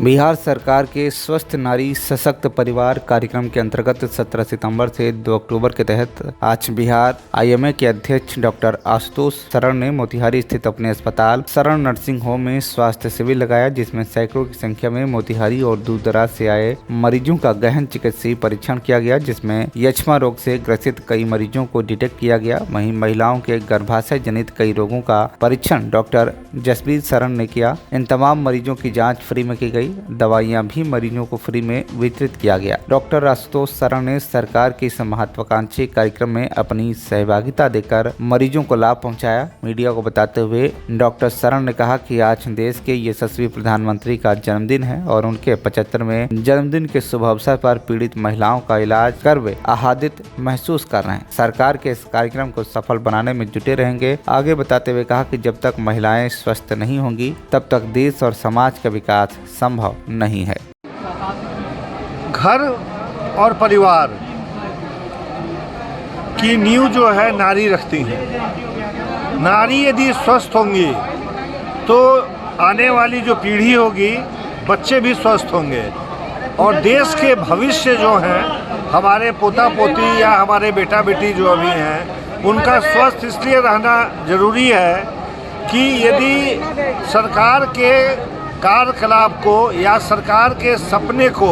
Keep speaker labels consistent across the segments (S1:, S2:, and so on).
S1: बिहार सरकार के स्वस्थ नारी सशक्त परिवार कार्यक्रम के अंतर्गत 17 सितंबर से 2 अक्टूबर के तहत आज बिहार आईएमए के अध्यक्ष डॉक्टर आशुतोष शरण ने मोतिहारी स्थित अपने अस्पताल शरण नर्सिंग होम में स्वास्थ्य शिविर लगाया, जिसमें सैकड़ों की संख्या में मोतिहारी और दूर दराज से आए मरीजों का गहन चिकित्सीय परीक्षण किया गया, जिसमें यक्ष्मा रोग से ग्रसित कई मरीजों को डिटेक्ट किया गया। वहीं महिलाओं के गर्भाशय जनित कई रोगों का परीक्षण डॉक्टर जसबीर शरण ने किया। इन तमाम मरीजों की जाँच फ्री में की गई, दवाइयां भी मरीजों को फ्री में वितरित किया गया। डॉक्टर आशुतोष शरण ने सरकार के इस महत्वाकांक्षी कार्यक्रम में अपनी सहभागिता देकर मरीजों को लाभ पहुंचाया। मीडिया को बताते हुए डॉक्टर शरण ने कहा कि आज देश के यशस्वी प्रधानमंत्री का जन्मदिन है और उनके 75वें जन्मदिन के शुभ अवसर पर पीड़ित महिलाओं का इलाज कर वे आह्लादित महसूस कर रहे हैं। सरकार के इस कार्यक्रम को सफल बनाने में जुटे रहेंगे। आगे बताते हुए कहा कि जब तक महिलाएं स्वस्थ नहीं होंगी तब तक देश और समाज का विकास संभव नहीं है।
S2: घर और परिवार की नींव जो है नारी रखती है। नारी यदि स्वस्थ होंगी तो आने वाली जो पीढ़ी होगी, बच्चे भी स्वस्थ होंगे और देश के भविष्य जो हैं, हमारे पोता पोती या हमारे बेटा बेटी जो अभी हैं, उनका स्वस्थ इसलिए रहना ज़रूरी है कि यदि सरकार के कार्यकलाप को या सरकार के सपने को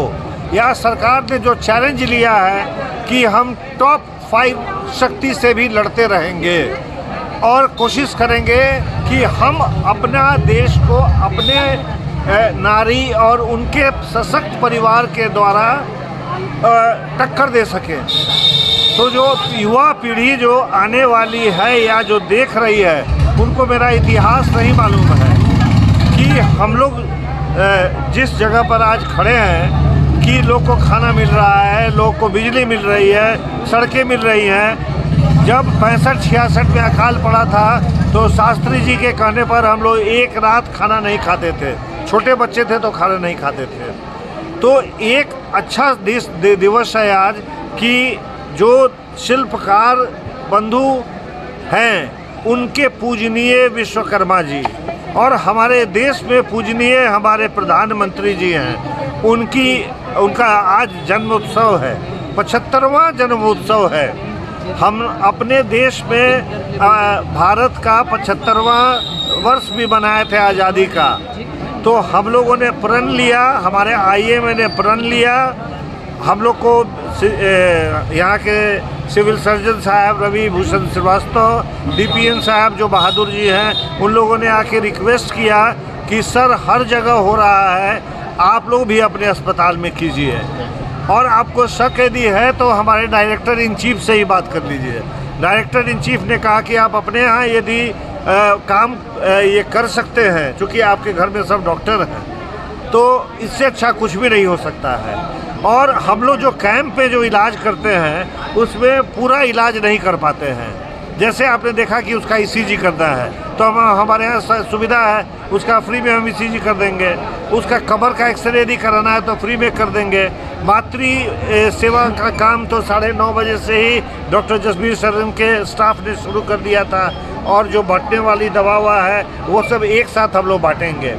S2: या सरकार ने जो चैलेंज लिया है कि हम टॉप 5 शक्ति से भी लड़ते रहेंगे और कोशिश करेंगे कि हम अपना देश को अपने नारी और उनके सशक्त परिवार के द्वारा टक्कर दे सकें, तो जो युवा पीढ़ी जो आने वाली है या जो देख रही है, उनको मेरा इतिहास नहीं मालूम है कि हम लोग जिस जगह पर आज खड़े हैं कि लोग को खाना मिल रहा है, लोग को बिजली मिल रही है, सड़कें मिल रही हैं। जब 65-66 में अकाल पड़ा था तो शास्त्री जी के कहने पर हम लोग एक रात खाना नहीं खाते थे, छोटे बच्चे थे तो खाना नहीं खाते थे। तो एक अच्छा दिवस है आज कि जो शिल्पकार बंधु हैं उनके पूजनीय विश्वकर्मा जी और हमारे देश में पूजनीय हमारे प्रधानमंत्री जी हैं, उनका आज जन्मोत्सव है, 75वां जन्मोत्सव है। हम अपने देश में भारत का 75वां वर्ष भी मनाए थे आज़ादी का, तो हम लोगों ने प्रण लिया, हमारे आईएमए ने प्रण लिया। हम लोग को यहाँ के सिविल सर्जन साहब रवि भूषण श्रीवास्तव, डीपीएन साहब जो बहादुर जी हैं, उन लोगों ने आके रिक्वेस्ट किया कि सर हर जगह हो रहा है, आप लोग भी अपने अस्पताल में कीजिए और आपको शक यदि है तो हमारे डायरेक्टर इन चीफ से ही बात कर लीजिए। डायरेक्टर इन चीफ ने कहा कि आप अपने यहाँ यदि काम ये कर सकते हैं, चूँकि आपके घर में सब डॉक्टर हैं, तो इससे अच्छा कुछ भी नहीं हो सकता है। और हम लोग जो कैंप पे जो इलाज करते हैं उसमें पूरा इलाज नहीं कर पाते हैं। जैसे आपने देखा कि उसका ईसीजी करना है तो हमारे यहाँ सुविधा है, उसका फ्री में हम ईसीजी कर देंगे। उसका कमर का एक्सरे यदि कराना है तो फ्री में कर देंगे। मातृ सेवा का काम तो 9:30 बजे से ही डॉक्टर जसबीर शरण के स्टाफ ने शुरू कर दिया था और जो बांटने वाली दवा है वो सब एक साथ हम लोग बांटेंगे।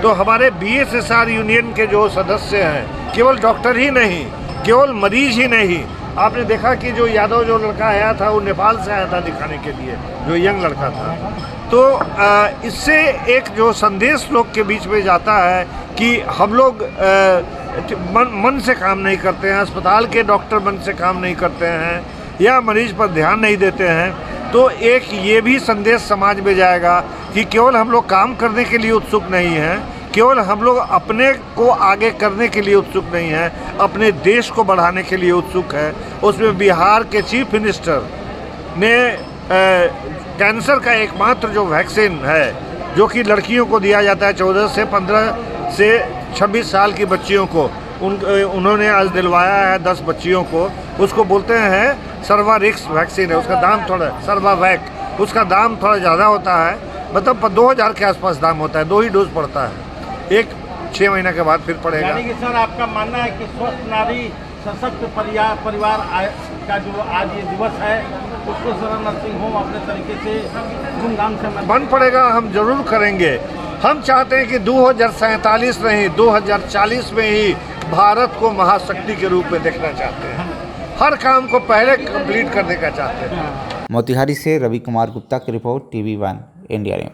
S2: तो हमारे बीएसएसआर यूनियन के जो सदस्य हैं, केवल डॉक्टर ही नहीं, केवल मरीज ही नहीं, आपने देखा कि जो यादव जो लड़का आया था वो नेपाल से आया था दिखाने के लिए, जो यंग लड़का था। तो इससे एक जो संदेश लोग के बीच में जाता है कि हम लोग मन से काम नहीं करते हैं, अस्पताल के डॉक्टर मन से काम नहीं करते हैं या मरीज पर ध्यान नहीं देते हैं, तो एक ये भी संदेश समाज में जाएगा कि केवल हम लोग काम करने के लिए उत्सुक नहीं हैं, केवल हम लोग अपने को आगे करने के लिए उत्सुक नहीं हैं, अपने देश को बढ़ाने के लिए उत्सुक है। उसमें बिहार के चीफ मिनिस्टर ने कैंसर का एकमात्र जो वैक्सीन है जो कि लड़कियों को दिया जाता है 14 से 15 से 26 साल की बच्चियों को, उन्होंने आज दिलवाया है 10 बच्चियों को। उसको बोलते हैं सर्वारिक्स वैक्सीन है, उसका दाम थोड़ा सर्वावैक, उसका दाम थोड़ा ज़्यादा होता है, मतलब 2000 के आसपास दाम होता है, 2 ही डोज पड़ता है, एक 6 महीने के बाद फिर पड़ेगा।
S3: यानी कि सर आपका मानना है कि स्वस्थ नारी सशक्त परिवार का जो आज ये दिवस है उसको शरण नर्सिंग होम अपने तरीके से धूमधाम से
S2: बन पड़ेगा, हम जरूर करेंगे। हम चाहते हैं कि 2047 नहीं 2040 में ही भारत को महाशक्ति के रूप में देखना चाहते हैं। हर काम को पहले कंप्लीट करने का चाहते हैं।
S1: मोतिहारी से रवि कुमार गुप्ता की रिपोर्ट, TV1 इंडिया न्यूज।